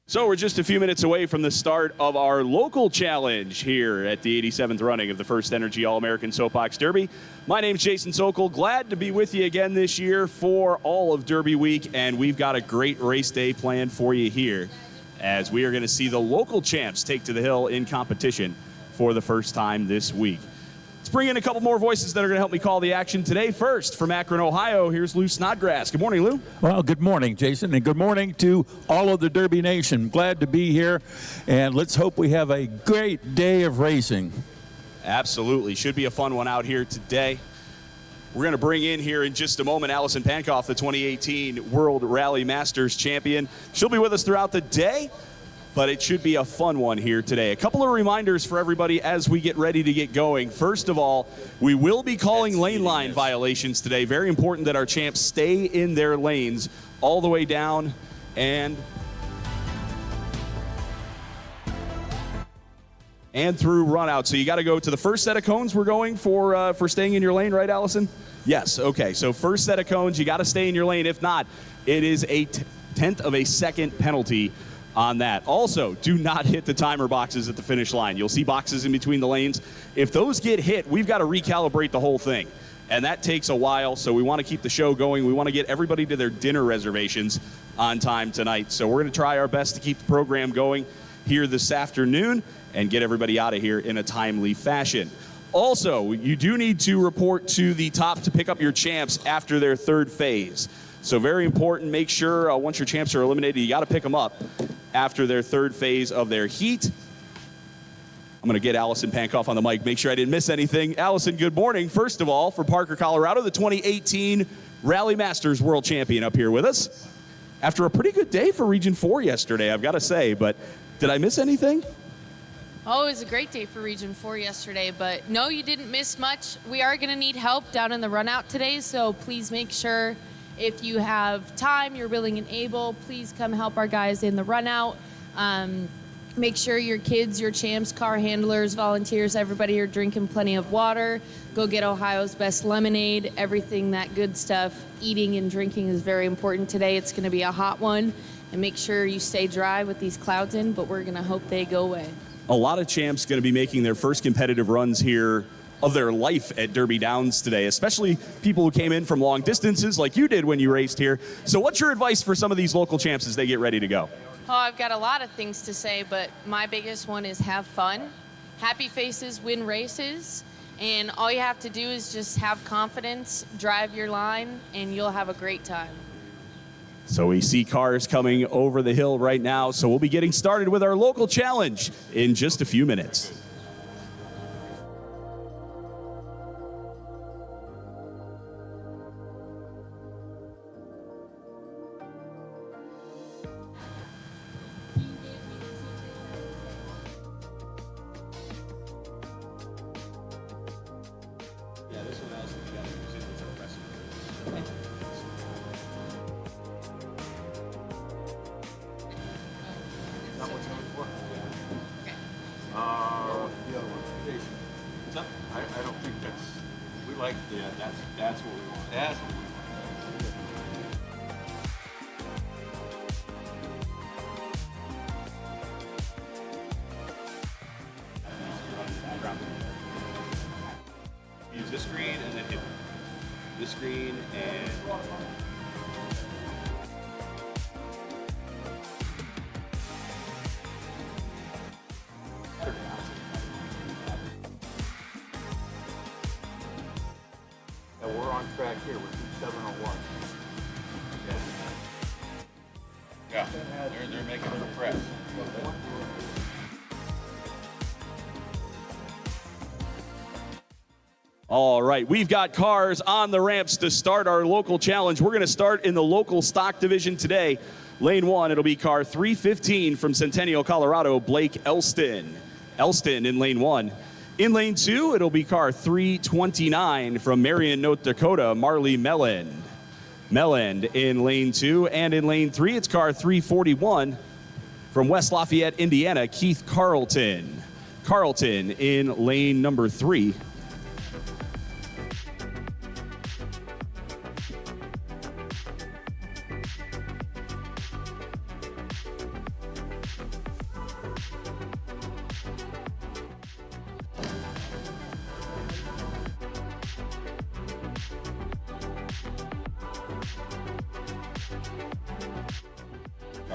So we're just a few minutes away from the start of our local challenge here at the 87th running of the First Energy All-American Soapbox Derby. My name's Jason Sokol. Glad to be with you again this year for all of Derby Week, and we've got a great race day planned for you here as we are going to see the local champs take to the hill in competition for the first time this week. Let's bring in a couple more voices that are going to help me call the action today. First, from Akron, Ohio, here's Lou Snodgrass. Good morning, Lou. Well, good morning, Jason, and good morning to all of the Derby Nation. Glad to be here, and let's hope we have a great day of racing. Absolutely. Should be a fun one out here today. We're going to bring in here in just a moment Allison Pankoff, the 2018 World Rally Masters champion. She'll be with us throughout the day, but it should be a fun one here today. A couple of reminders for everybody as we get ready to get going. First of all, we will be calling lane line violations today. Very important that our champs stay in their lanes all the way down and through run out. So you got to go to the first set of cones we're going for staying in your lane, right, Allison? Yes, okay. So first set of cones, you got to stay in your lane. If not, it is a tenth of a second penalty on that. Also, do not hit the timer boxes at the finish line. You'll see boxes in between the lanes. If those get hit, we've got to recalibrate the whole thing. And that takes a while, so we want to keep the show going. We want to get everybody to their dinner reservations on time tonight. So we're going to try our best to keep the program going here this afternoon and get everybody out of here in a timely fashion. Also, you do need to report to the top to pick up your champs after their third phase. So very important, make sure once your champs are eliminated, you got to pick them up after their third phase of their heat. I'm going to get Allison Pankoff on the mic, make sure I didn't miss anything. Allison, good morning. First of all, for Parker, Colorado, the 2018 Rally Masters World Champion up here with us. After a pretty good day for Region 4 yesterday, I've got to say, but did I miss anything? Oh, it was a great day for Region 4 yesterday, but no, you didn't miss much. We are going to need help down in the run out today, so please make sure if you have time, you're willing and able, please come help our guys in the run out. Make sure your kids, your champs, car handlers, volunteers, everybody are drinking plenty of water. Go get Ohio's best lemonade, everything that good stuff. Eating and drinking is very important today. It's going to be a hot one. And make sure you stay dry with these clouds in, but we're going to hope they go away. A lot of champs going to be making their first competitive runs here of their life at Derby Downs today, especially people who came in from long distances like you did when you raced here. So what's your advice for some of these local champs as they get ready to go? Oh, I've got a lot of things to say, but my biggest one is have fun. Happy faces win races, and all you have to do is just have confidence, drive your line, and you'll have a great time. So we see cars coming over the hill right now, so we'll be getting started with our local challenge in just a few minutes. I don't think we like, That's what we want. that's what we want. Use this screen and then hit this screen and We're on track here with 701. yeah, they're making it a press. All right, we've got cars on the ramps to start our local challenge. We're going to start in the local stock division today. Lane 1, it'll be car 315 from Centennial, Colorado, Blake Elston. Elston in lane 1. In lane 2, it'll be car 329 from Marion, North Dakota, Marley Melland. Melland in lane 2. And in lane 3, it's car 341 from West Lafayette, Indiana, Keith Carlton. Carlton in lane number 3.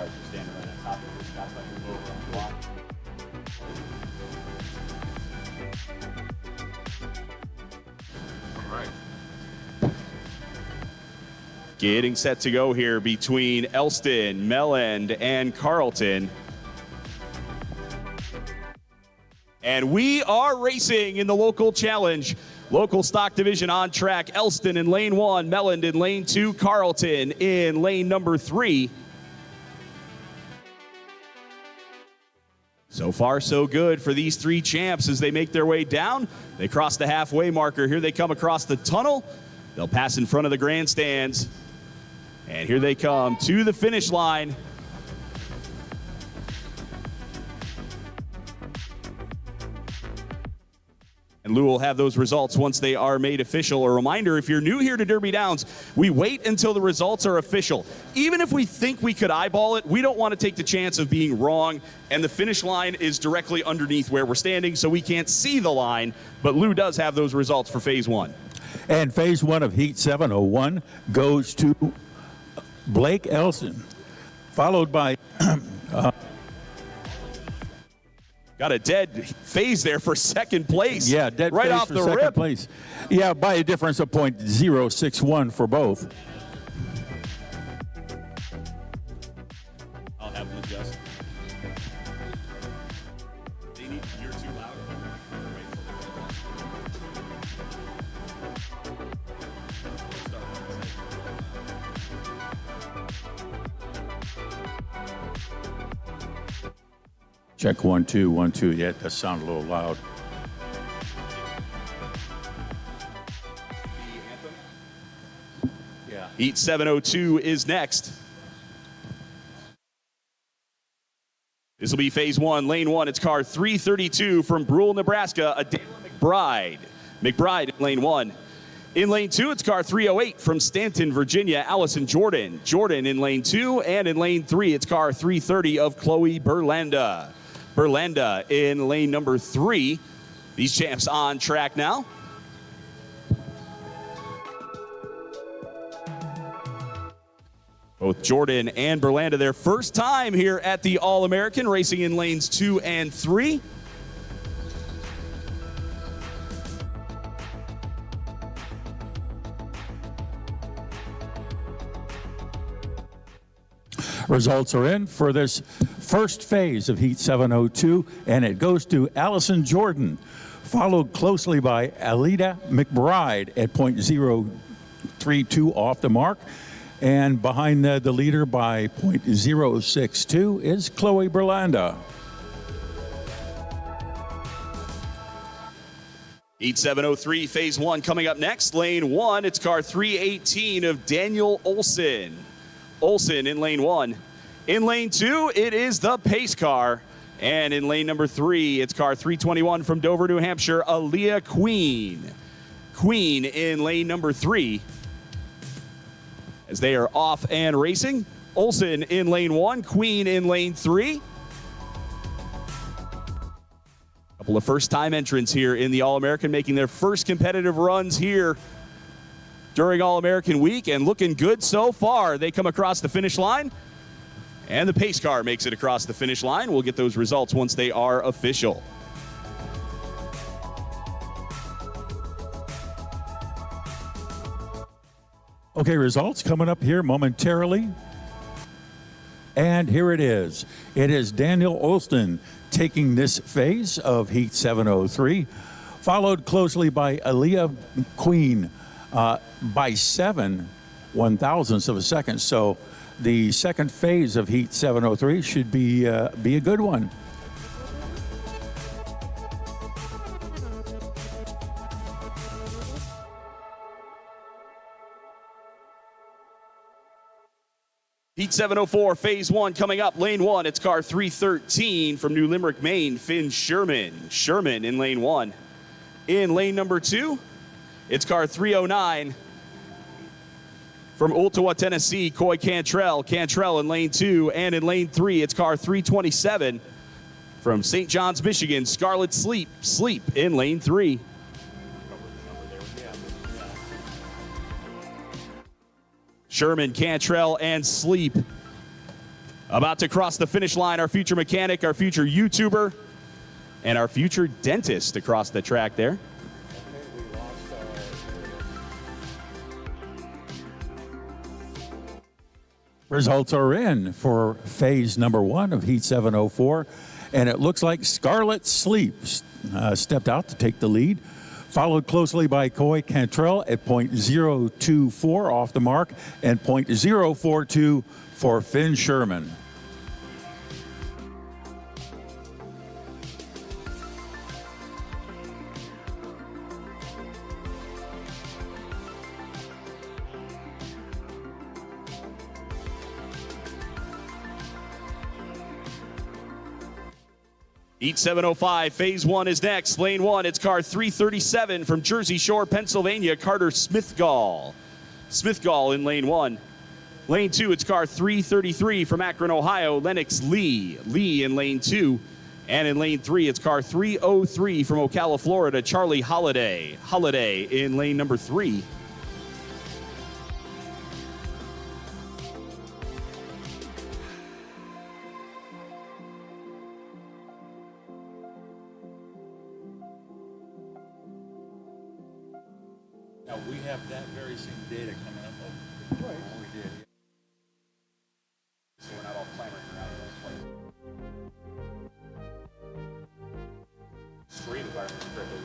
cars are standing right on top of the shots like a over on the block. All right. Getting set to go here between Elston, Melland, and Carlton. And we are racing in the local challenge. Local stock division on track. Elston in lane 1, Melland in lane 2, Carlton in lane number 3. So far, so good for these three champs as they make their way down. They cross the halfway marker. Here they come across the tunnel. They'll pass in front of the grandstands. And here they come to the finish line. And Lou will have those results once they are made official. A reminder, if you're new here to Derby Downs, we wait until the results are official. Even if we think we could eyeball it, we don't want to take the chance of being wrong. And the finish line is directly underneath where we're standing, so we can't see the line. But Lou does have those results for Phase 1. And Phase 1 of Heat 701 goes to Blake Elston, followed by got a dead phase there for second place. yeah, dead right phase off for the second rip. place. Yeah, by a difference of .061 for both. I'll have them adjust. They need, you're too loud. Check 1 2 1 2. Yeah, it does sound a little loud. Yeah. Heat 702 is next. This will be Phase 1, Lane 1. It's car 332 from Brule, Nebraska, Adela McBride. McBride in Lane 1. In Lane 2, it's car 308 from Stanton, Virginia, Allison Jordan. Jordan in Lane 2, and in Lane 3, it's car 330 of Chloe Berlanda. Berlanda in lane number 3. These champs on track now. Both Jordan and Berlanda, their first time here at the All-American, racing in lanes 2 and 3. Results are in for this first phase of Heat 702, and it goes to Allison Jordan, followed closely by Alida McBride at .032 off the mark. And behind the leader by .062 is Chloe Berlanda. Heat 703, Phase 1 coming up next. Lane 1, it's car 318 of Daniel Olson. Olson in lane 1. In lane 2, it is the pace car. And in lane number 3, it's car 321 from Dover, New Hampshire, Aaliyah Queen. Queen in lane number 3. As they are off and racing. Olson in lane 1, Queen in lane 3. Couple of first-time entrants here in the All-American making their first competitive runs here during All-American week, and looking good so far. They come across the finish line, and the pace car makes it across the finish line. We'll get those results once they are official. Okay, results coming up here momentarily. And here it is. It is Daniel Olson taking this phase of Heat 703, followed closely by Aaliyah Queen by 7 1/1000ths of a second. So the second phase of Heat 703 should be a good one. Heat 704, Phase 1 coming up. Lane 1, it's car 313 from New Limerick, Maine, Finn Sherman. Sherman in lane 1. In lane number 2, it's car 309 from Ottawa, Tennessee, Coy Cantrell. Cantrell in lane 2. And in lane 3, it's car 327 from St. John's, Michigan, Scarlet Sleep. Sleep in lane 3. Sherman, Cantrell, and Sleep About to cross the finish line, our future mechanic, our future YouTuber, and our future dentist across the track there. Results are in for phase number 1 of Heat 704, and it looks like Scarlet Sleep stepped out to take the lead, followed closely by Coy Cantrell at .024 off the mark and .042 for Finn Sherman. Heat 705, phase 1 is next. Lane 1, it's car 337 from Jersey Shore, Pennsylvania, Carter Smithgall. Smithgall in lane 1. Lane 2, it's car 333 from Akron, Ohio, Lennox Lee. Lee in lane 2. And in lane 3, it's car 303 from Ocala, Florida, Charlie Holiday. Holiday in lane number 3. Now, we have that very same data coming up. Right. We did. So we're not all clamoring around this place. Street environment privilege.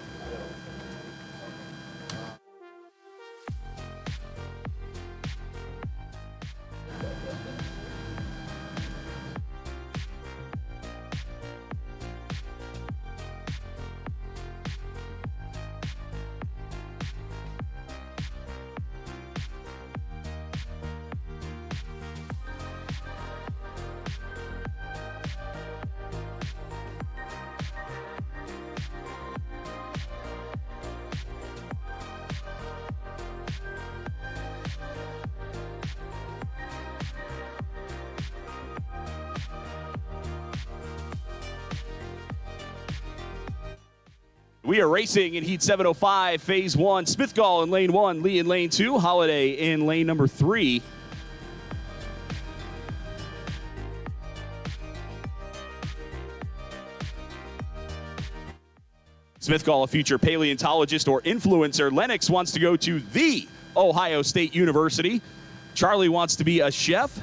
We are racing in Heat 705, phase 1. Smithgall in lane 1, Lee in lane 2, Holiday in lane number 3. Smithgall, a future paleontologist or influencer. Lennox wants to go to the Ohio State University. Charlie wants to be a chef.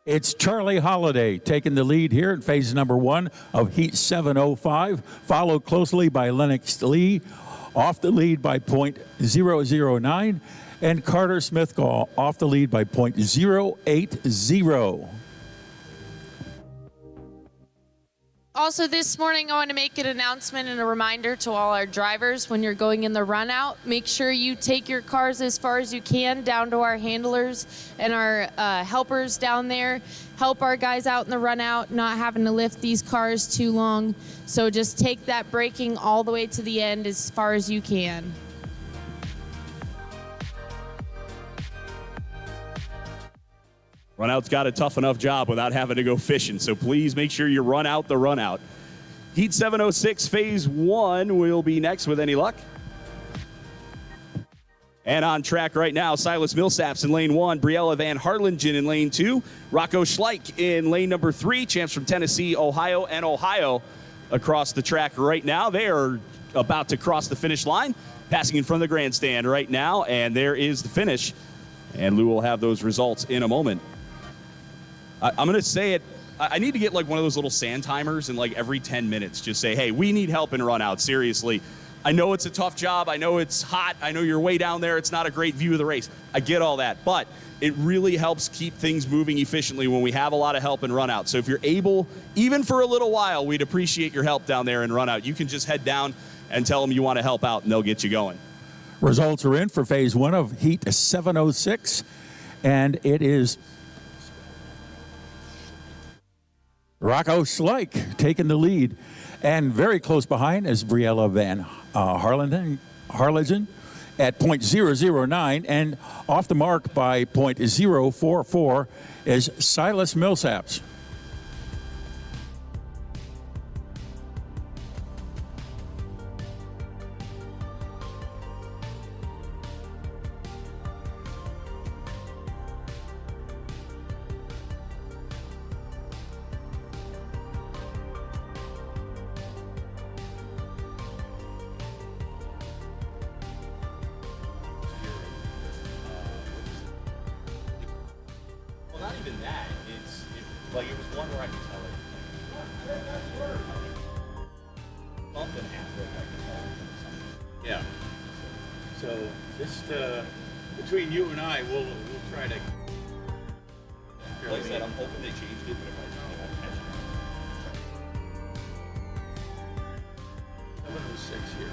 It's Charlie Holiday taking the lead here in phase number 1 of Heat 705, followed closely by Lennox Lee, off the lead by .009, and Carter Smithgall off the lead by .080. Also this morning, I want to make an announcement and a reminder to all our drivers when you're going in the run out. Make sure you take your cars as far as you can down to our handlers and our helpers down there. Help our guys out in the run out, not having to lift these cars too long. So just take that braking all the way to the end as far as you can. Runout's got a tough enough job without having to go fishing, so please make sure you run out the run out. Heat 706, phase 1 will be next with any luck. And on track right now, Silas Millsaps in lane 1, Briella Van Harlingen in lane 2, Rocco Schleich in lane number 3, champs from Tennessee, Ohio, and Ohio across the track right now. They are about to cross the finish line, passing in front of the grandstand right now, and there is the finish. And Lou will have those results in a moment. I'm going to say it. I need to get like one of those little sand timers and like every 10 minutes just say, hey, we need help in run out. Seriously. I know it's a tough job. I know it's hot. I know you're way down there. It's not a great view of the race. I get all that. But it really helps keep things moving efficiently when we have a lot of help in run out. So if you're able, even for a little while, we'd appreciate your help down there in run out. You can just head down and tell them you want to help out and they'll get you going. Results are in for phase 1 of Heat 706, and it is Rocco Schleich taking the lead, and very close behind is Briella Van Harlingen at .009, and off the mark by .044 is Silas Millsaps. even that, it was one where I could tell it. Something happened, I could tell something. Yeah. So just between you and I, we'll try to. Like I said, I'm hoping they changed it, but if I catch it. 706 here.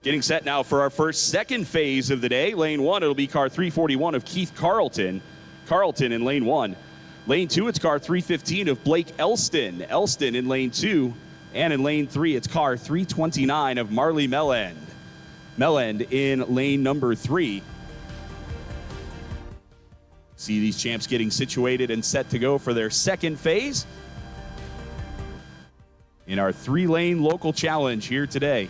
Getting set now for our second phase of the day. Lane 1, it'll be car 341 of Keith Carlton. Carlton in lane 1. Lane 2, it's car 315 of Blake Elston. Elston in lane 2. And in lane 3, it's car 329 of Marley Melland. Melland in lane number 3. See these champs getting situated and set to go for their second phase in our 3-lane local challenge here today.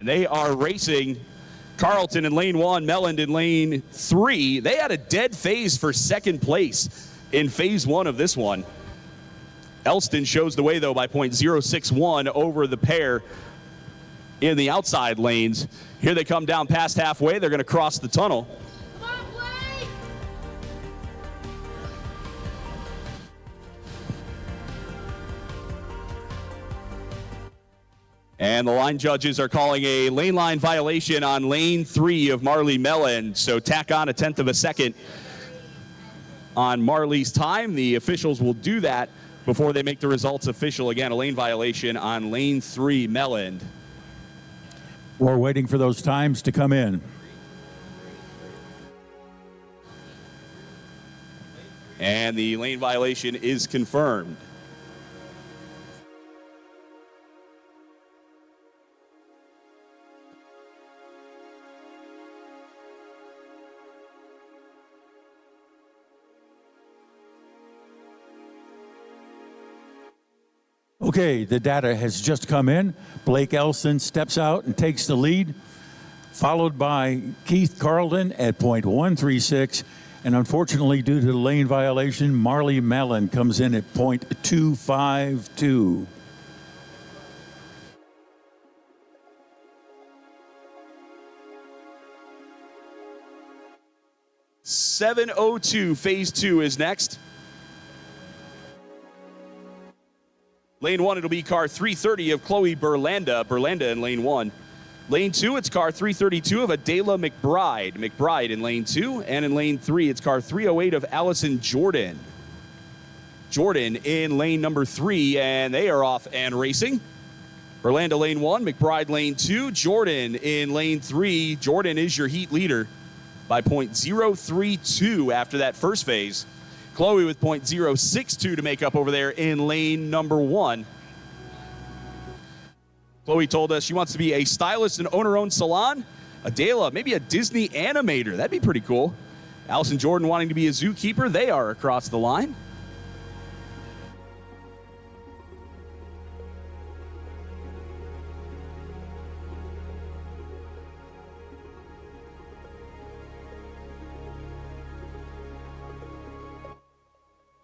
They are racing. Carlton in lane 1, Melland in lane 3. They had a dead phase for second place in phase 1 of this one. Elston shows the way, though, by .061 over the pair in the outside lanes. Here they come down past halfway. They're going to cross the tunnel. Come on, Blake! And the line judges are calling a lane line violation on lane 3 of Marley Melland. So tack on a 1/10 of a second on Marley's time. The officials will do that before they make the results official. Again, a lane violation on lane 3 Melland. We're waiting for those times to come in. And the lane violation is confirmed. Okay, the data has just come in. Blake Elston steps out and takes the lead, followed by Keith Carlton at .136. And unfortunately, due to the lane violation, Marley Melland comes in at .252. .702 phase 2 is next. Lane 1, it'll be car 330 of Chloe Berlanda. Berlanda in lane 1. Lane 2, it's car 332 of Adela McBride. McBride in lane 2. And in lane 3, it's car 308 of Allison Jordan. Jordan in lane number 3, and they are off and racing. Berlanda lane 1, McBride lane 2, Jordan in lane 3. Jordan is your heat leader by .032 after that first phase. Chloe with .062 to make up over there in lane number 1. Chloe told us she wants to be a stylist and own her own salon. Adela, maybe a Disney animator. That'd be pretty cool. Allison Jordan wanting to be a zookeeper. They are across the line.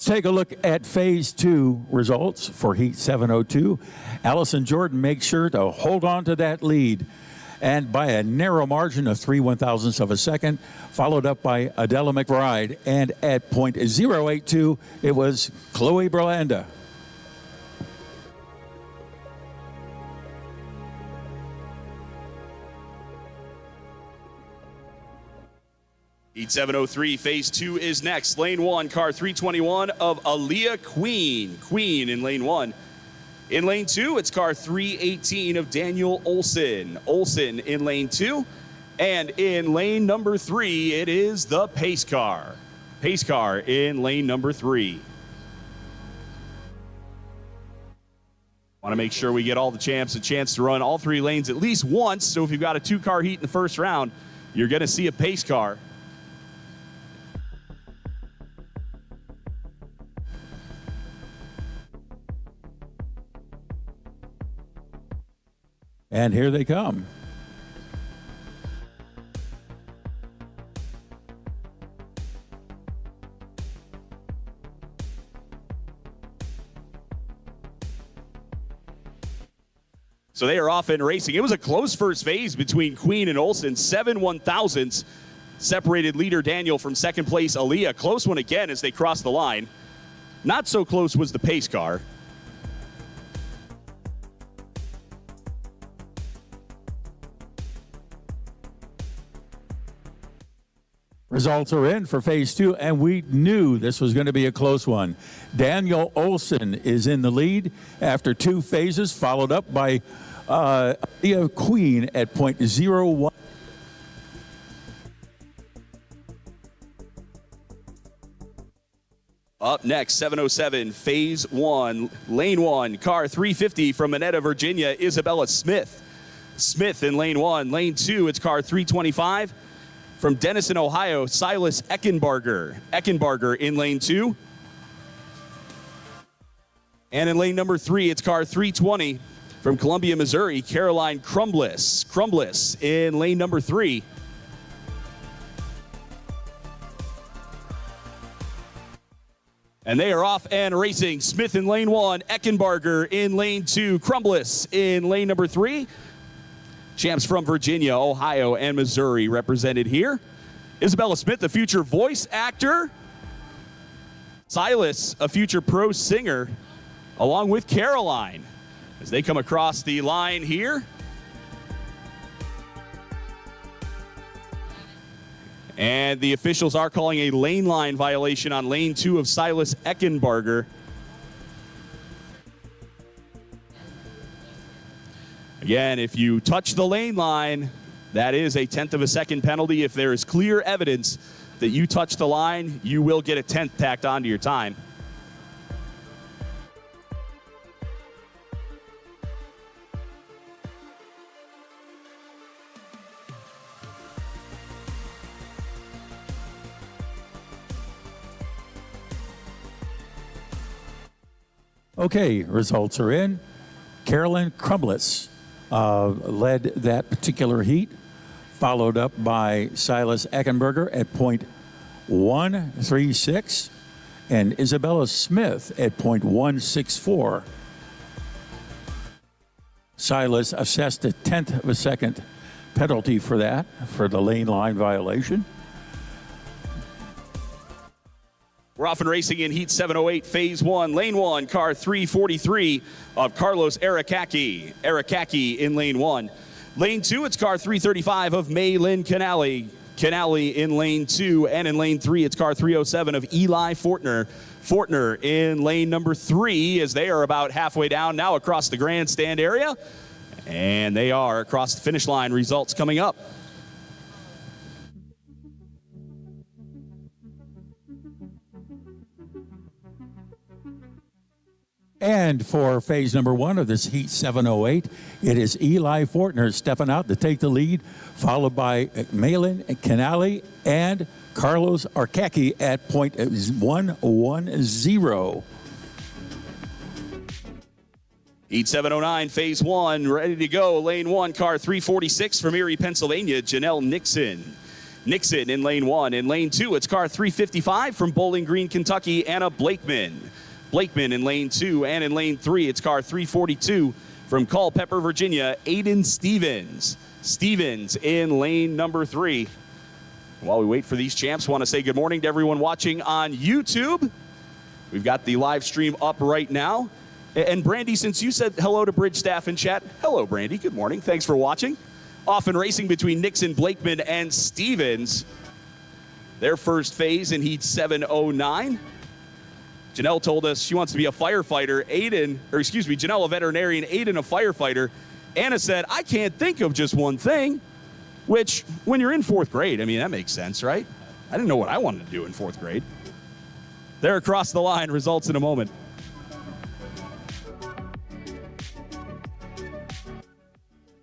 Take a look at phase 2 results for heat 702. Allison Jordan makes sure to hold on to that lead, and by a narrow margin of 3/1000ths of a second, followed up by Adela McBride, and at .082 it was Chloe Berlanda. Heat 703, phase 2 is next. Lane 1, car 321 of Aaliyah Queen. Queen in lane 1. In lane 2, it's car 318 of Daniel Olson. Olson in lane 2. And in lane number 3, it is the pace car. Pace car in lane number 3. Want to make sure we get all the champs a chance to run all 3 lanes at least once. So if you've got a 2-car heat in the first round, you're going to see a pace car. And here they come. So they are off and racing. It was a close first phase between Queen and Olsen. 7/1000ths separated leader Daniel from second place Aaliyah. Close one again as they crossed the line. Not so close was the pace car. Results are in for phase 2, and we knew this was going to be a close one. Daniel Olsen is in the lead after 2 phases, followed up by Aaliyah Queen at .01. Up next, 707, phase 1, lane 1, car 350 from Monetta, Virginia, Isabella Smith. Smith in lane 1. Lane 2, it's car 325 from Denison, Ohio, Silas Eckenbarger. Eckenbarger in lane 2. And in lane number 3, it's car 320 from Columbia, Missouri, Caroline Crumbliss. Crumbliss in lane number 3. And they are off and racing. Smith in lane 1, Eckenbarger in lane 2, Crumbliss in lane number 3. Champs from Virginia, Ohio, and Missouri represented here. Isabella Smith, a future voice actor. Silas, a future pro singer, along with Caroline, as they come across the line here. And the officials are calling a lane line violation on lane 2 of Silas Eckenbarger. Again, if you touch the lane line, that is a 1/10 of a second penalty. If there is clear evidence that you touched the line, you will get a 10th tacked onto your time. Okay, results are in. Caroline Crumbliss led that particular heat, followed up by Silas Eckenbarger at .136 and Isabella Smith at .164. Silas assessed a 1/10 of a second penalty for that, for the lane line violation. We're off and racing in Heat 708, Phase 1, Lane 1, car 343 of Carlos Arakaki. Arakaki in Lane 1. Lane 2, it's car 335 of Maylin Canali. Canali in Lane 2. And in Lane 3, it's car 307 of Eli Fortner. Fortner in lane number 3 as they are about halfway down now across the grandstand area. And they are across the finish line. Results coming up. And for phase number 1 of this Heat 708, it is Eli Fortner stepping out to take the lead, followed by Maylin Canali and Carlos Arakaki at .110. Heat 709, Phase 1, ready to go. Lane 1, car 346 from Erie, Pennsylvania, Janelle Nixon. Nixon in Lane 1. In Lane 2, it's car 355 from Bowling Green, Kentucky, Anna Blakeman. Blakeman in Lane 2. And in Lane 3, it's car 342 from Culpeper, Virginia, Aiden Stevens. Stevens in lane number 3. While we wait for these champs, want to say good morning to everyone watching on YouTube. We've got the live stream up right now. And Brandy, since you said hello to Bridge staff in chat, hello, Brandy. Good morning. Thanks for watching. Off and racing between Nixon, Blakeman, and Stevens. Their first phase in Heat 709. Janelle told us she wants to be a firefighter. Janelle a veterinarian, Aiden a firefighter. Anna said, I can't think of just one thing, which when you're in 4th grade, I mean, that makes sense, right? I didn't know what I wanted to do in 4th grade. They're across the line. Results in a moment.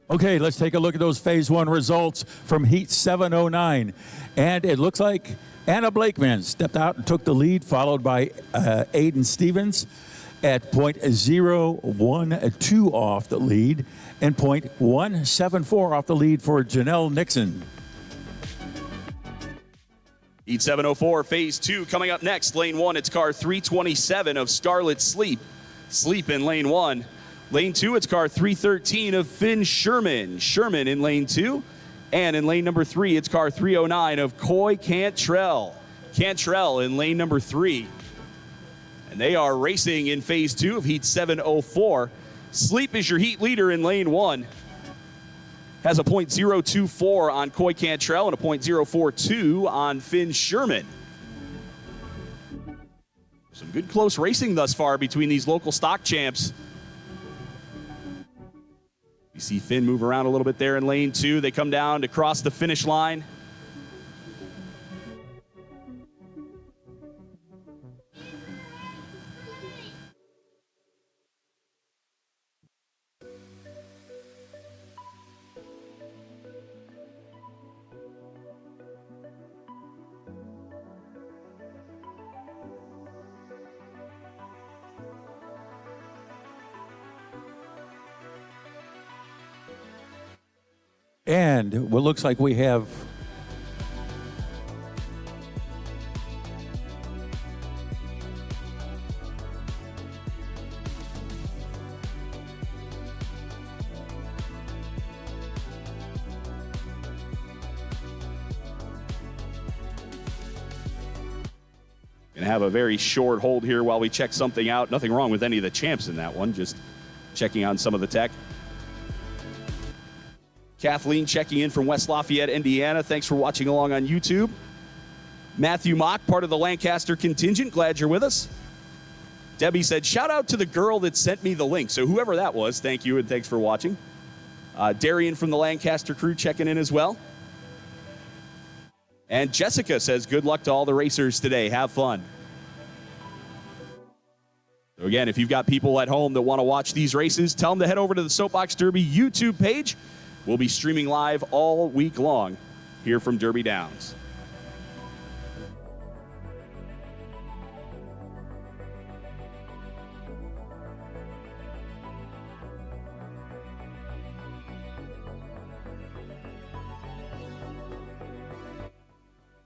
Okay, let's take a look at those phase 1 results from Heat 709. And it looks like Anna Blakeman stepped out and took the lead, followed by Aiden Stevens at .012 off the lead and .174 off the lead for Janelle Nixon. Heat 704, Phase 2 coming up next. Lane 1, it's car 327 of Scarlet Sleep. Sleep in Lane 1. Lane 2, it's car 313 of Finn Sherman. Sherman in lane 2. And in lane number 3, it's car 309 of Coy Cantrell. Cantrell in lane number 3. And they are racing in phase 2 of heat 704. Sleep is your heat leader in lane 1. Has a .024 on Coy Cantrell and a .042 on Finn Sherman. Some good close racing thus far between these local stock champs. You see Finn move around a little bit there in lane 2. They come down to cross the finish line. And what looks like we have Gonna have a very short hold here while we check something out. Nothing wrong with any of the champs in that one, just checking on some of the tech. Kathleen checking in from West Lafayette, Indiana. Thanks for watching along on YouTube. Matthew Mock, part of the Lancaster contingent. Glad you're with us. Debbie said, shout out to the girl that sent me the link. So whoever that was, thank you and thanks for watching. Darian from the Lancaster crew checking in as well. And Jessica says, good luck to all the racers today. Have fun. So again, if you've got people at home that want to watch these races, tell them to head over to the Soapbox Derby YouTube page. We'll be streaming live all week long here from Derby Downs.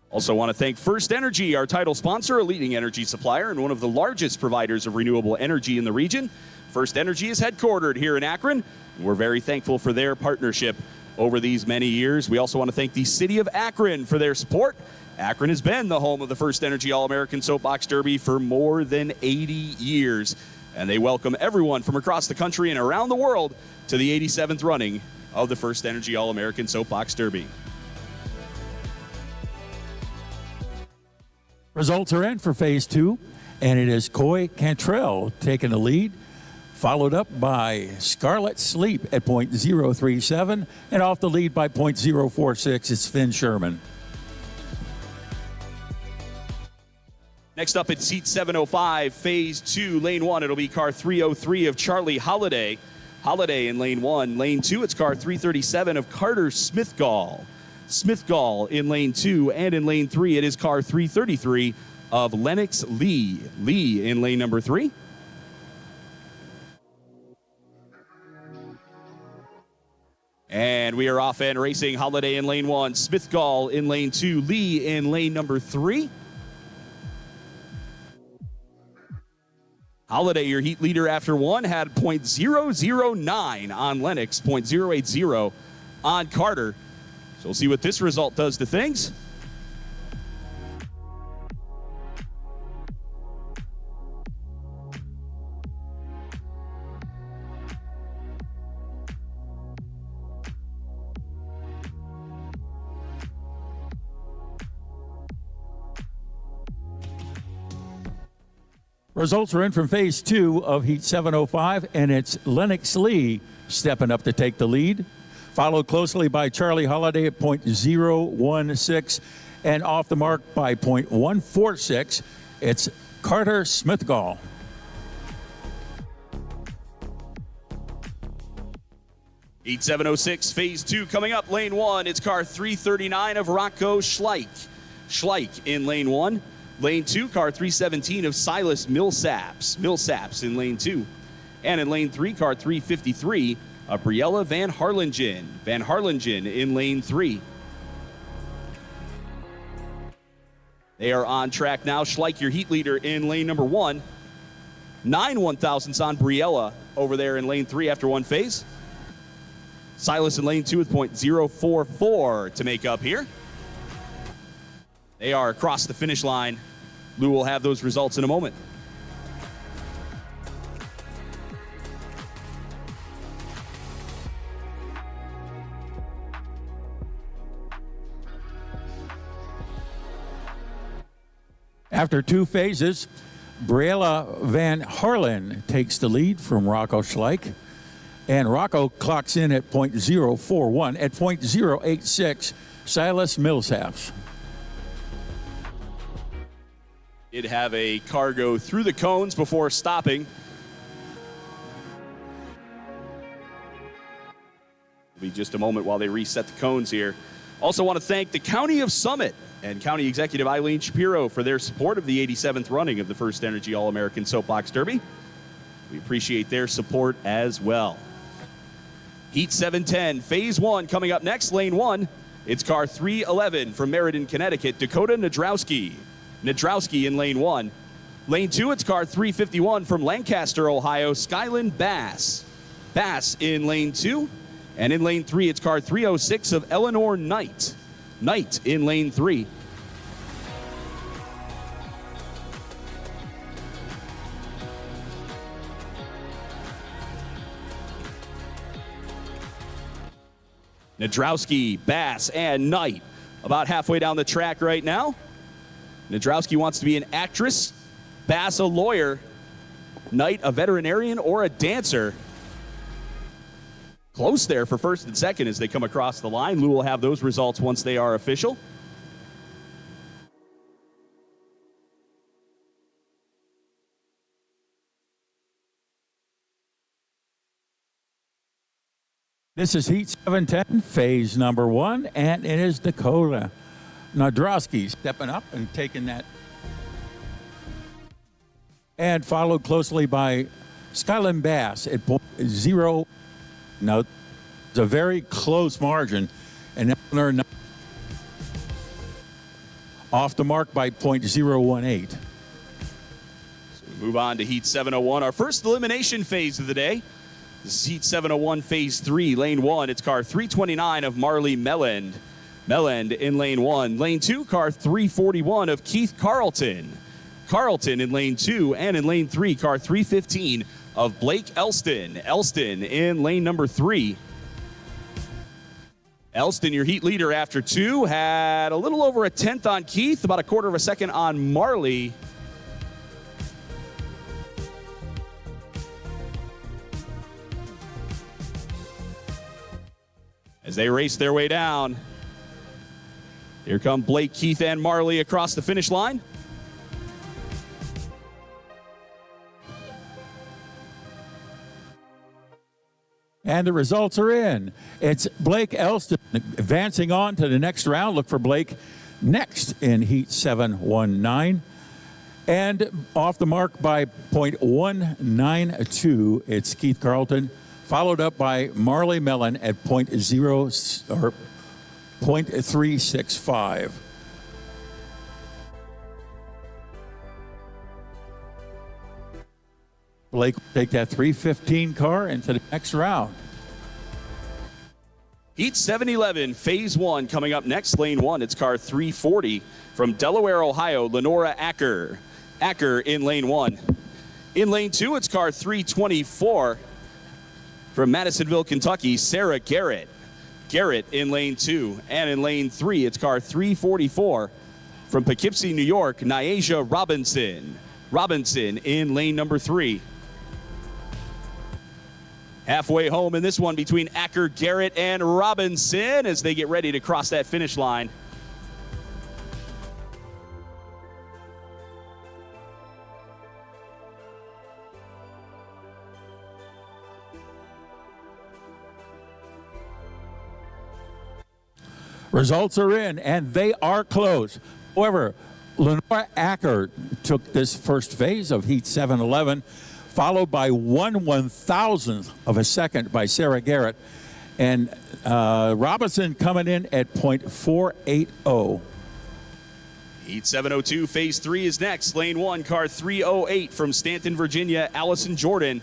Also want to thank First Energy, our title sponsor, a leading energy supplier and one of the largest providers of renewable energy in the region. First Energy is headquartered here in Akron. We're very thankful for their partnership over these many years. We also want to thank the City of Akron for their support. Akron has been the home of the First Energy All-American Soapbox Derby for more than 80 years. And they welcome everyone from across the country and around the world to the 87th running of the First Energy All-American Soapbox Derby. results are in for phase 2, and it is Coy Cantrell taking the lead, followed up by Scarlet Sleep at .037, and off the lead by .046 is Finn Sherman. Next up, it's seat 705, phase 2, lane 1. It'll be car 303 of Charlie Holiday. Holiday in lane 1. Lane 2, it's car 337 of Carter Smithgall. Smithgall in lane 2, and in lane 3, it is car 333 of Lennox Lee. Lee in lane number 3. And we are off and racing. Holiday in lane 1, Smithgall in lane 2, Lee in lane number 3. Holiday, your heat leader after 1, had .009 on Lennox, .080 on Carter. So we'll see what this result does to things. Results are in from phase 2 of heat 705, and it's Lennox Lee stepping up to take the lead, followed closely by Charlie Holiday at .016, and off the mark by .146, it's Carter Smithgall. Heat 706, phase 2 coming up. Lane 1, it's car 339 of Rocco Schleich. Schleich in lane 1. Lane 2, car 317 of Silas Millsaps. Millsaps in lane 2. And in lane 3, car 353 of Briella Van Harlingen. Van Harlingen in lane 3. They are on track now. Schleich, your heat leader in lane number 1. 9 1,000ths on Briella over there in lane 3 after one phase. Silas in lane 2 with .044 to make up here. They are across the finish line. Lou will have those results in a moment. After two phases, Briella Van Harlen takes the lead from Rocco Schleich. And Rocco clocks in at .041. At .086, Silas Millsaps. Did have a car go through the cones before stopping. It'll be just a moment while they reset the cones here. Also want to thank the County of Summit and County Executive Eileen Shapiro for their support of the 87th running of the First Energy All-American Soapbox Derby. We appreciate their support as well. Heat 710, Phase 1 coming up next, Lane 1. It's car 311 from Meriden, Connecticut, Dakota Nadrowski. Nadrowski in Lane 1. Lane 2, it's car 351 from Lancaster, Ohio, Skyland Bass. Bass in Lane 2. And in Lane 3, it's car 306 of Eleanor Knight. Knight in Lane 3. Nadrowski, Bass, and Knight about halfway down the track right now. Nadrowski wants to be an actress, Bass a lawyer, Knight a veterinarian or a dancer. Close there for first and second as they come across the line. Lou will have those results once they are official. This is Heat 710, phase number 1, and it is Dakota Nadrowski stepping up and taking that. And followed closely by Skyland Bass at .0. Now, it's a very close margin. And Eleanor off the mark by .018. So we move on to Heat 701, our first elimination phase of the day. This is Heat 701, Phase 3, Lane 1. It's car 329 of Marley Melland. Melland in Lane 1. Lane 2, car 341 of Keith Carlton. Carlton in Lane 2. And in Lane 3, car 315 of Blake Elston. Elston in lane number 3. Elston, your heat leader after 2, had a little over a tenth on Keith, about a quarter of a second on Marley. As they race their way down, here come Blake, Keith, and Marley across the finish line. And the results are in. It's Blake Elston advancing on to the next round. Look for Blake next in Heat 719. And off the mark by .192, it's Keith Carlton, followed up by Marley Mellon at .365. Blake will take that 315 car into the next round. Heat 711, Phase 1 coming up next, Lane 1. It's car 340 from Delaware, Ohio, Lenora Acker. Acker in Lane 1. In Lane 2, it's car 324 from Madisonville, Kentucky, Sarah Garrett. Garrett in Lane 2. And in Lane 3, it's car 344 from Poughkeepsie, New York, Nyasia Robinson. Robinson in lane number 3. Halfway home in this one between Acker, Garrett, and Robinson as they get ready to cross that finish line. Results are in, and they are close. However, Lenora Acker took this first phase of Heat 711, followed by 1/1000th of a second by Sarah Garrett, and Robinson coming in at .480. Heat 702, phase 3 is next. Lane 1, car 308 from Stanton, Virginia, Allison Jordan.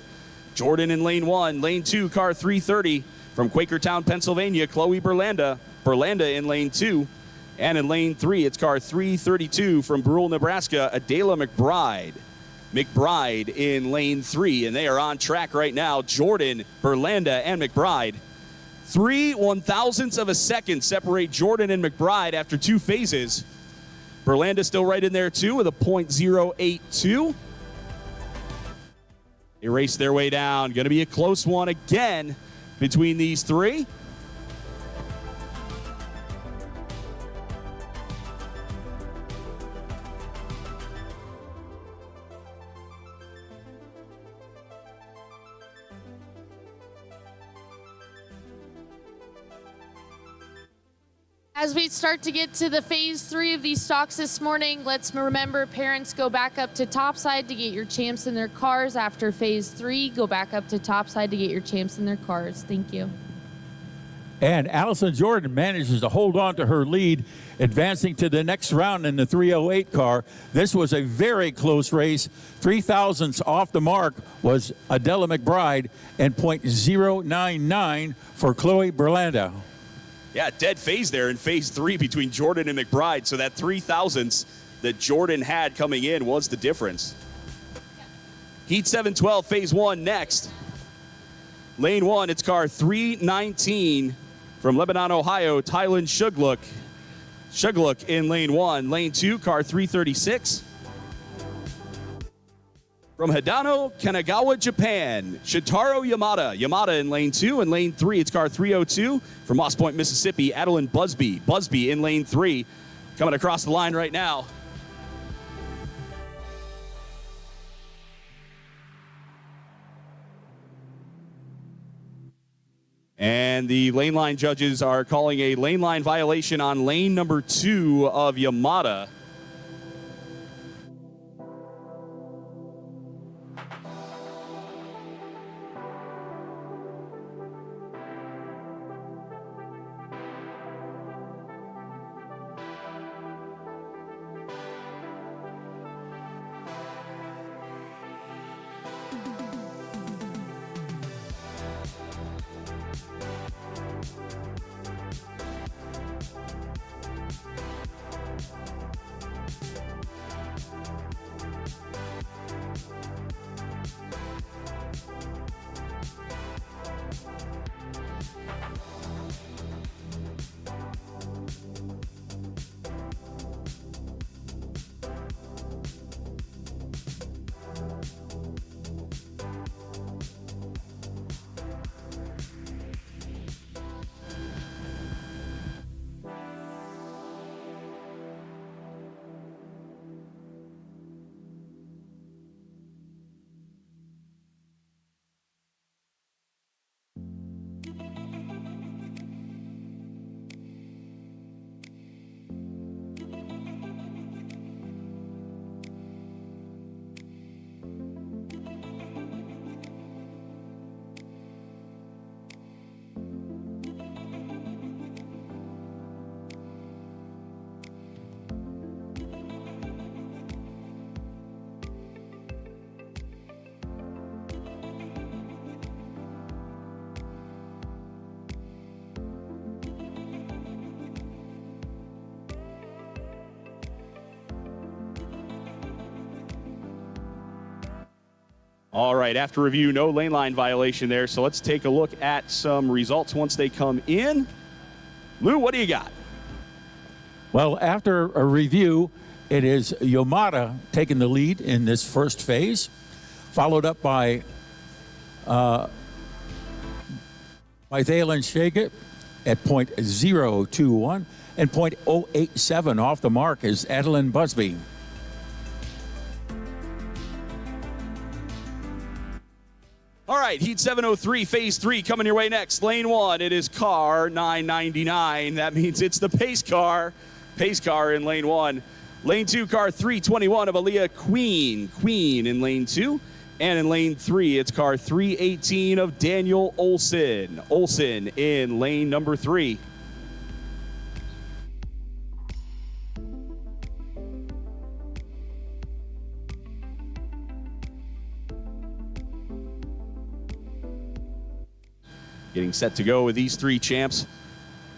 Jordan in lane 1. Lane 2, car 330 from Quakertown, Pennsylvania, Chloe Berlanda. Berlanda in lane 2. And in lane 3, it's car 332 from Brule, Nebraska, Adela McBride. McBride in lane 3, and they are on track right now. Jordan, Berlanda, and McBride. 3/1000ths of a second separate Jordan and McBride after 2 phases. Berlanda still right in there, too, with a .082. They race their way down. Going to be a close one again between these 3. As we start to get to the phase 3 of these stocks this morning, let's remember parents go back up to topside to get your champs in their cars. After phase 3, go back up to topside to get your champs in their cars. Thank you. And Allison Jordan manages to hold on to her lead, advancing to the next round in the 308 car. This was a very close race. 3/1000ths off the mark was Adela McBride, and .099 for Chloe Berlanda. Yeah, dead phase there in phase 3 between Jordan and McBride. So that 3/1000ths that Jordan had coming in was the difference. Heat 712, phase 1 next. Lane 1, it's car 319 from Lebanon, Ohio, Tylen Shugluk. Shugluk in lane 1. Lane 2, car 336. From Hidano, Kanagawa, Japan, Shitaro Yamada. Yamada in lane 2. And lane 3, it's car 302 from Moss Point, Mississippi, Adeline Busby. Busby in lane 3. Coming across the line right now. And the lane line judges are calling a lane line violation on lane number 2 of Yamada. All right, after review, no lane line violation there. So let's take a look at some results once they come in. Lou, what do you got? Well, after a review, it is Yamada taking the lead in this first phase, followed up by Thalen Shaget at .021, and .087 off the mark is Adeline Busby. All right, Heat 703, Phase 3 coming your way next. Lane 1, it is car 999. That means it's the pace car. Pace car in Lane 1. Lane 2, car 321 of Aaliyah Queen. Queen in Lane 2. And in Lane 3, it's car 318 of Daniel Olson. Olson in lane number 3. Getting set to go with these three champs.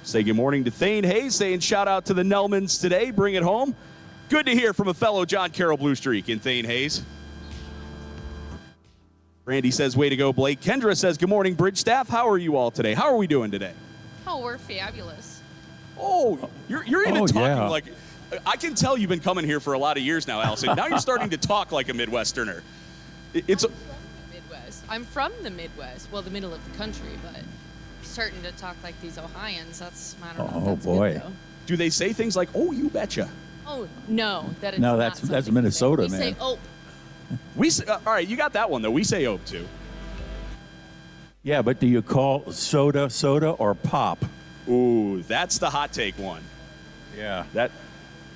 Say good morning to Thane Hayes, saying shout out to the Nelmans today. Bring it home. Good to hear from a fellow John Carroll Blue Streak in Thane Hayes. Randy says, way to go, Blake. Kendra says, good morning, Bridge staff. How are you all today? How are we doing today? Oh, we're fabulous. Oh, you're even talking yeah. like, I can tell you've been coming here for a lot of years now, Allison. Now you're starting to talk like a Midwesterner. It's I'm from the Midwest. I'm from the Midwest. Well, the middle of the country, but starting to talk like these Ohioans. I don't know. Oh, If that's boy. Good, though. do they say things like, oh, you betcha? Oh no, that is No, not that's something Minnesota, we say. man. We say, oh, We say, all right, you got that one though. We say ope too. Yeah, but do you call soda or pop? Ooh, that's the hot take one. Yeah. That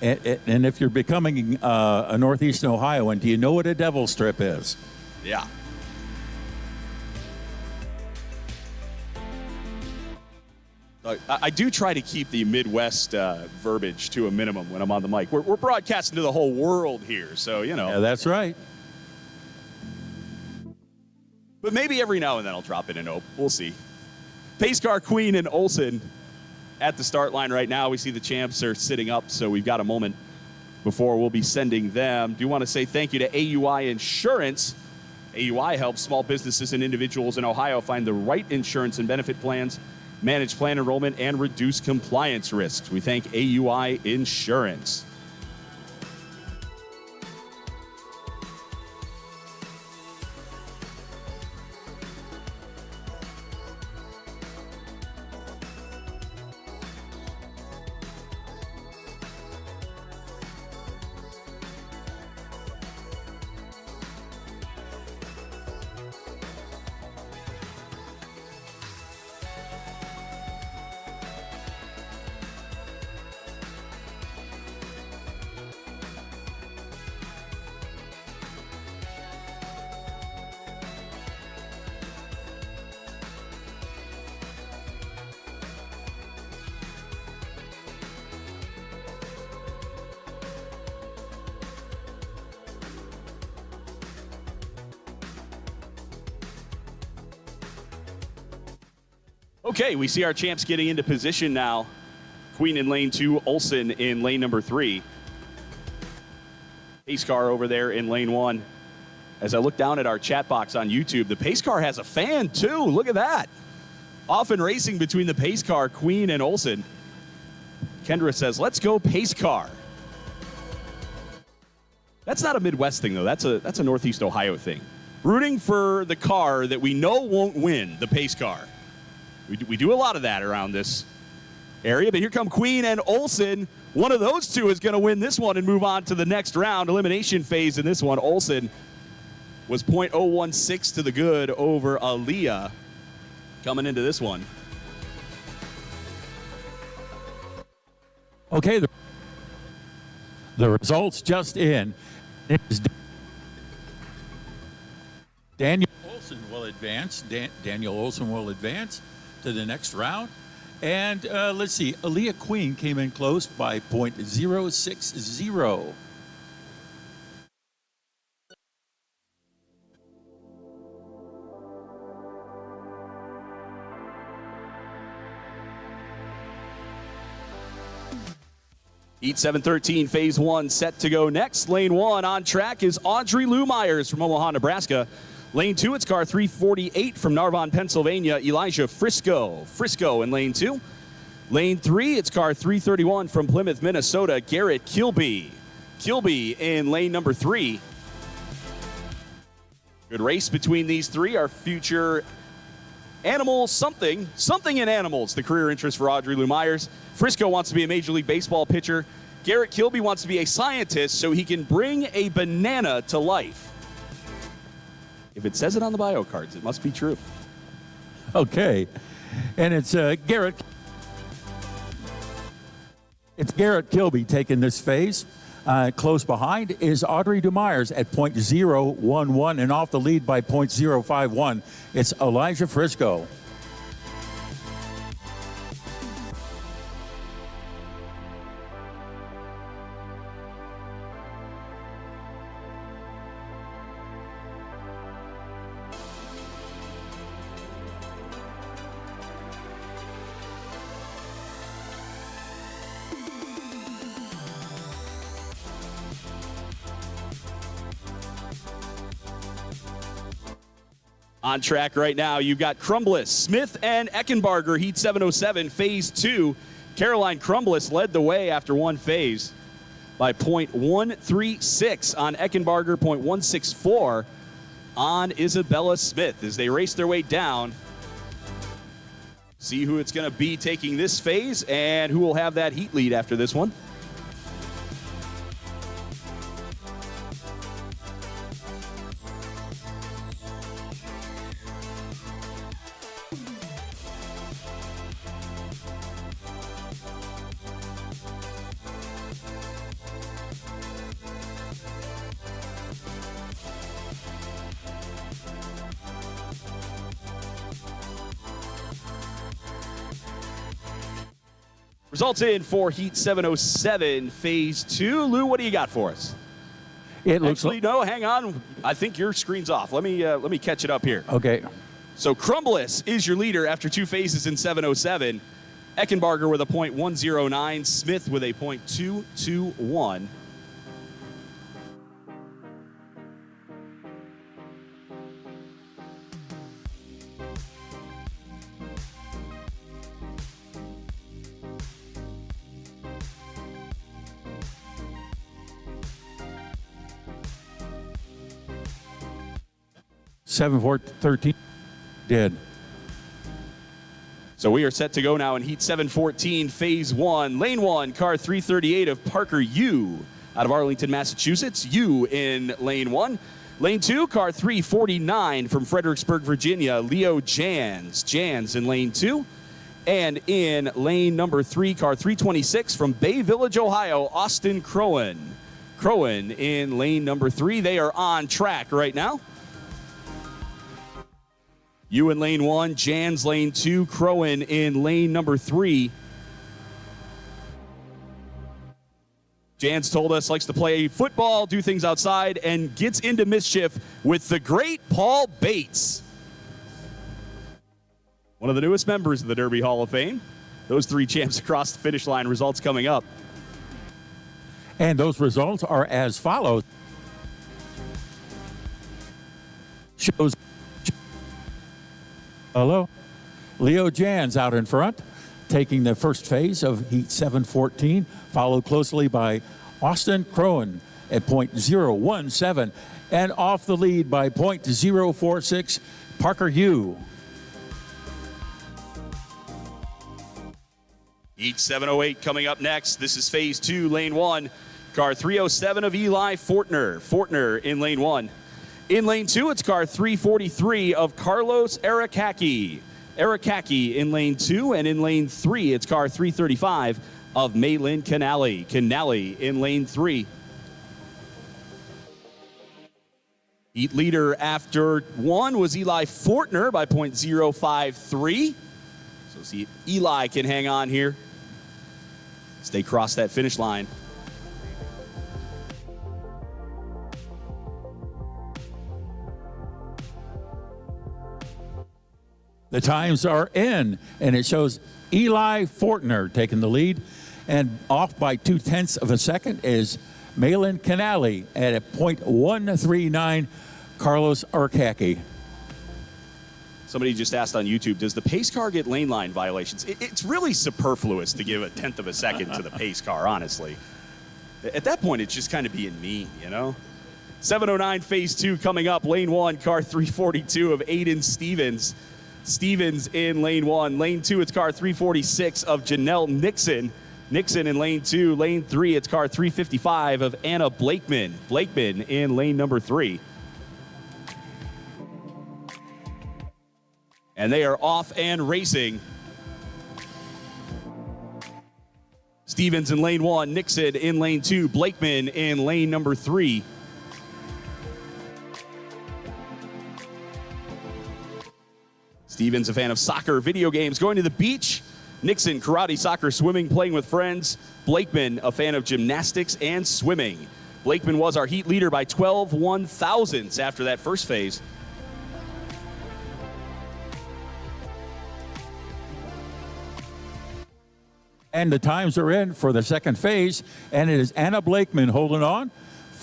And if you're becoming a Northeastern Ohioan, do you know what a devil strip is? yeah. I do try to keep the Midwest verbiage to a minimum when I'm on the mic. We're broadcasting to the whole world here, so you know. Yeah, that's right. But maybe every now and then I'll drop in an ope. We'll see. Pace car Queen and Olsen at the start line right now. We see the champs are sitting up, so we've got a moment before we'll be sending them. Do want to say thank you to AUI Insurance. AUI helps small businesses and individuals in Ohio find the right insurance and benefit plans, manage plan enrollment, and reduce compliance risks. We thank AUI Insurance. Okay, we see our champs getting into position now. Queen in lane 2, Olsen in lane number 3. Pace car over there in lane 1. As I look down at our chat box on YouTube, the pace car has a fan too. Look at that. Often racing between the pace car, Queen and Olsen. Kendra says, let's go pace car. That's not a Midwest thing though. That's a Northeast Ohio thing. Rooting for the car that we know won't win, the pace car. We do a lot of that around this area, but here come Queen and Olsen. One of those two is going to win this one and move on to the next round. Elimination phase in this one. Olsen was .016 to the good over Aaliyah coming into this one. Okay, the results just in. It is Daniel Olsen will advance. Daniel Olsen will advance to the next round. And let's see, Aaliyah Queen came in close by .060. Heat 713, phase 1 set to go next. Lane 1 on track is Audrey Lou Myers from Omaha, Nebraska. Lane 2, it's car 348 from Narvon, Pennsylvania, Elijah Frisco. Frisco in lane 2. Lane 3, it's car 331 from Plymouth, Minnesota, Garrett Kilby. Kilby in lane number 3. Good race between these three. Our future animal something in animals, the career interest for Audrey Lou Myers. Frisco wants to be a Major League Baseball pitcher. Garrett Kilby wants to be a scientist so he can bring a banana to life. If it says it on the bio cards, it must be true. Okay, and it's Garrett. It's Garrett Kilby taking this phase. Close behind is Audrey Lou Myers at .011, and off the lead by .051. It's Elijah Frisco. On track right now, you've got Crumbliss, Smith, and Eckenbarger, Heat 707, Phase 2. Caroline Crumbliss led the way after one phase by .136 on Eckenbarger, .164 on Isabella Smith as they race their way down. See who it's going to be taking this phase and who will have that heat lead after this one. Results in for Heat 707, Phase 2. Lou, what do you got for us? It looks Actually, no, hang on. I think your screen's off. Let me catch it up here. okay. So Crumbliss is your leader after two phases in 707. Eckenbarger with a .109. Smith with a .221. Seven, 4, 13. Did. So we are set to go now in Heat 714, Phase 1. Lane 1, car 338 of Parker Yu out of Arlington, Massachusetts. Yu in Lane 1. Lane 2, car 349 from Fredericksburg, Virginia. Leo Jans. Jans in Lane 2. And in lane number 3, car 326 from Bay Village, Ohio, Austin Crowan. Crowan in lane number 3. They are on track right now. You in lane 1, Jans lane 2, Crowan in lane number 3. Jans told us likes to play football, do things outside, and gets into mischief with the great Paul Bates. One of the newest members of the Derby Hall of Fame. Those three champs across the finish line, results coming up. And those results are as follows. Shows. Hello. Leo Jans out in front, taking the first phase of Heat 714, followed closely by Austin Crowan at .017, and off the lead by .046, Parker Yu. Heat 708 coming up next. This is Phase 2, Lane 1. Car 307 of Eli Fortner. Fortner in Lane 1. In Lane 2, it's car 343 of Carlos Arakaki. Arakaki in Lane 2. And in Lane 3, it's car 335 of Maylin Canali. Canali in Lane 3. Heat leader after 1 was Eli Fortner by .053. So see if Eli can hang on here as they cross that finish line. The times are in, and it shows Eli Fortner taking the lead, and off by 0.2 of a second is Maylin Canali at a .139, Carlos Arakaki. Somebody just asked on YouTube, does the pace car get lane line violations? It's really superfluous to give 1/10 of a second to the pace car, honestly. At that point, it's just kind of being mean, you know? 709 Phase 2 coming up. Lane 1, car 342 of Aiden Stevens. Stevens in Lane 1. Lane 2, it's car 346 of Janelle Nixon. Nixon in Lane 2. Lane 3, it's car 355 of Anna Blakeman. Blakeman in lane number 3. And they are off and racing. Stevens in Lane 1. Nixon in Lane 2. Blakeman in lane number 3. Stevens, a fan of soccer, video games, going to the beach. Nixon, karate, soccer, swimming, playing with friends. Blakeman, a fan of gymnastics and swimming. Blakeman was our heat leader by 12 1/1000ths after that first phase. And the times are in for the second phase, and it is Anna Blakeman holding on,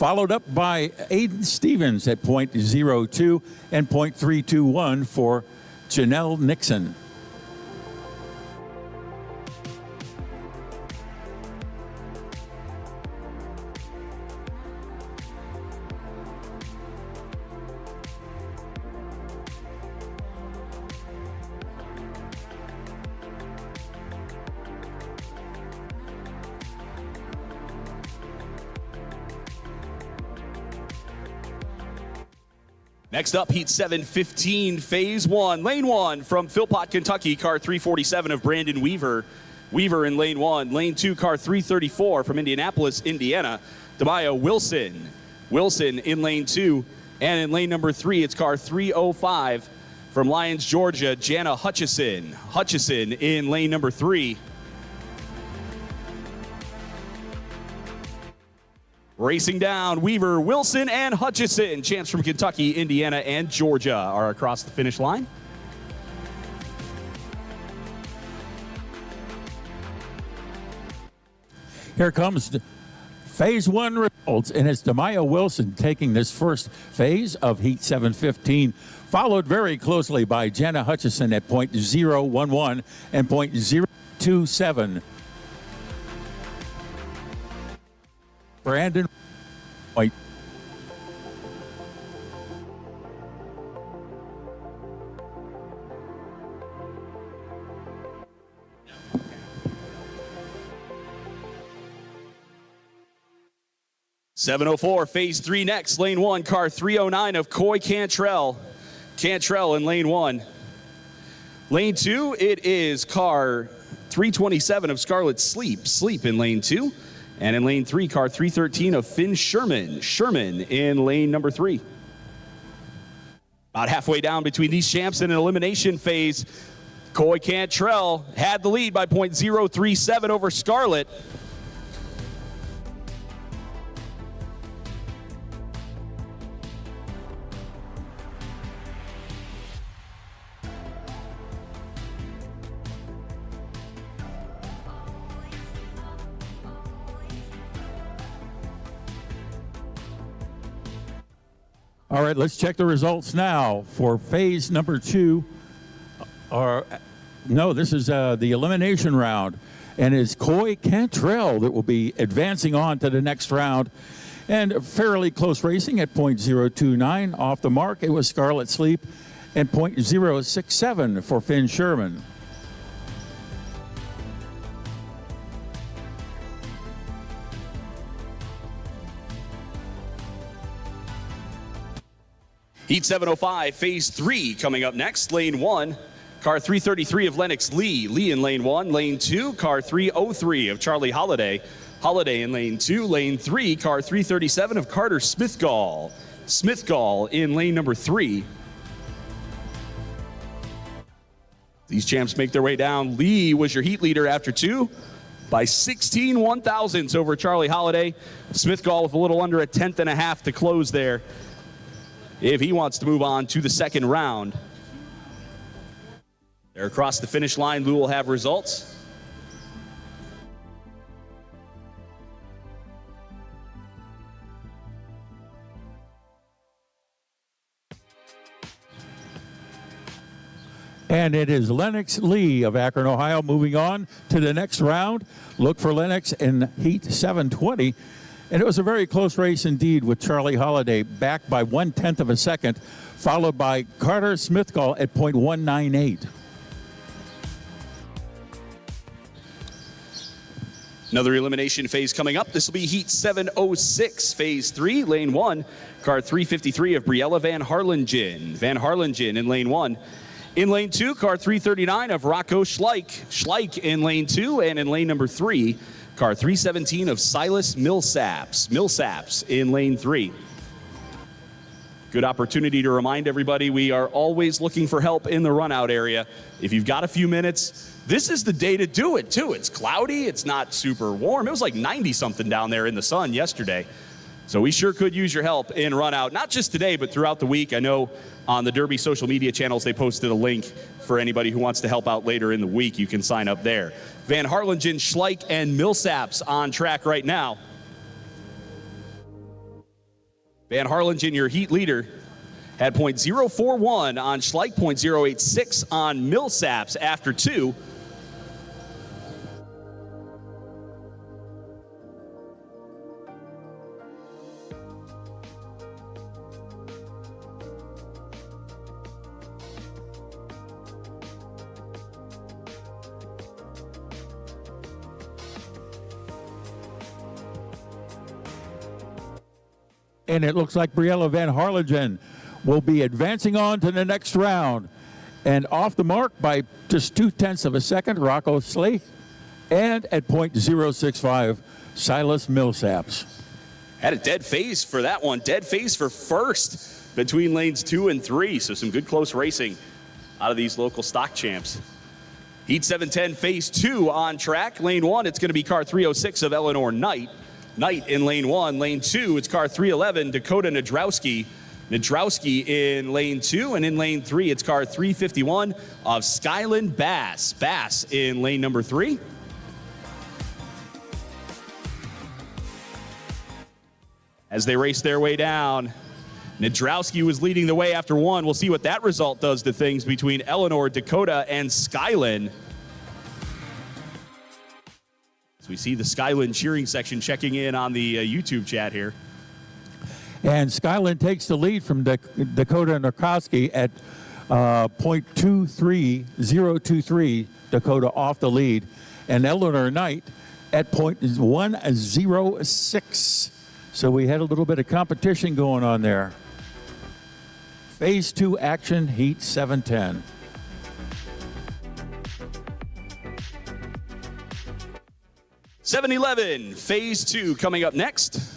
followed up by Aiden Stevens at .02 and .321 for Janelle Nixon. Next up, Heat 7:15, Phase 1. Lane 1 from Philpott, Kentucky, car 347 of Brandon Weaver. Weaver in Lane 1. Lane 2, car 334 from Indianapolis, Indiana, DeMaio Wilson. Wilson in Lane 2. And in lane number 3, it's car 305 from Lyons, Georgia, Jana Hutchison. Hutchison in lane number 3. Racing down, Weaver, Wilson, and Hutchison. Champs from Kentucky, Indiana, and Georgia are across the finish line. Here comes Phase 1 results, and it's DeMaio Wilson taking this first phase of Heat 7:15, followed very closely by Jana Hutchison at .011 and .027. Brandon White. .704, Phase 3 next. Lane 1, car 309 of Coy Cantrell. Cantrell in lane 1. Lane 2, it is car 327 of Scarlet Sleep. Sleep in lane 2. And in lane 3, car 313 of Finn Sherman. Sherman in lane number 3. About halfway down between these champs in an elimination phase, Coy Cantrell had the lead by .037 over Scarlet. All right, let's check the results now for phase number 2. This is the elimination round. And it's Coy Cantrell that will be advancing on to the next round. And fairly close racing at .029 off the mark. It was Scarlet Sleep and .067 for Finn Sherman. Heat 705, Phase 3 coming up next. Lane 1, car 333 of Lennox Lee. Lee in lane 1. Lane 2, car 303 of Charlie Holiday. Holiday in lane 2. Lane 3, car 337 of Carter Smithgall. Smithgall in lane number 3. These champs make their way down. Lee was your heat leader after 2 by 16 1/1000ths over Charlie Holiday. Smithgall with a little under a tenth and a half to close there, if he wants to move on to the second round. They're across the finish line. Lou will have results. And it is Lennox Lee of Akron, Ohio, moving on to the next round. Look for Lennox in Heat 720. And it was a very close race indeed, with Charlie Holiday back by 1/10 of a second, followed by Carter Smithgall at .198. Another elimination phase coming up. This will be Heat 706, Phase 3, Lane 1, car 353 of Briella Van Harlingen. Van Harlingen in Lane 1. In Lane 2, car 339 of Rocco Schleich. Schleich in Lane 2, and in lane number 3, car 317 of Silas Millsaps. Millsaps in lane 3. Good opportunity to remind everybody we are always looking for help in the run-out area. If you've got a few minutes, this is the day to do it, too. It's cloudy. It's not super warm. It was like 90-something down there in the sun yesterday. So we sure could use your help in run-out, not just today, but throughout the week. I know on the Derby social media channels, they posted a link for anybody who wants to help out later in the week. You can sign up there. Van Harlingen, Schleich, and Millsaps on track right now. Van Harlingen, your heat leader, had .041 on Schleich, .086 on Millsaps after 2. And it looks like Briella Van Harlingen will be advancing on to the next round. And off the mark by just 0.2 of a second, Rocco Schleich. And at .065, Silas Millsaps. Had a dead phase for that one. Dead phase for first between lanes 2 and 3. So some good close racing out of these local stock champs. Heat 710, phase 2 on track. Lane 1, it's going to be car 306 of Eleanor Knight. Knight in lane 1. Lane 2, it's car 311, Dakota Nadrowski. Nadrowski in lane 2, and in lane 3, it's car 351 of Skyland Bass. Bass in lane number 3. As they race their way down, Nadrowski was leading the way after 1. We'll see what that result does to things between Eleanor, Dakota, and Skyland. We see the Skyland cheering section checking in on the YouTube chat here. And Skyland takes the lead from Dakota Narkowski at .23023. Dakota off the lead. And Eleanor Knight at .106. So we had a little bit of competition going on there. Phase 2 action, Heat 710. .711, phase 2 coming up next.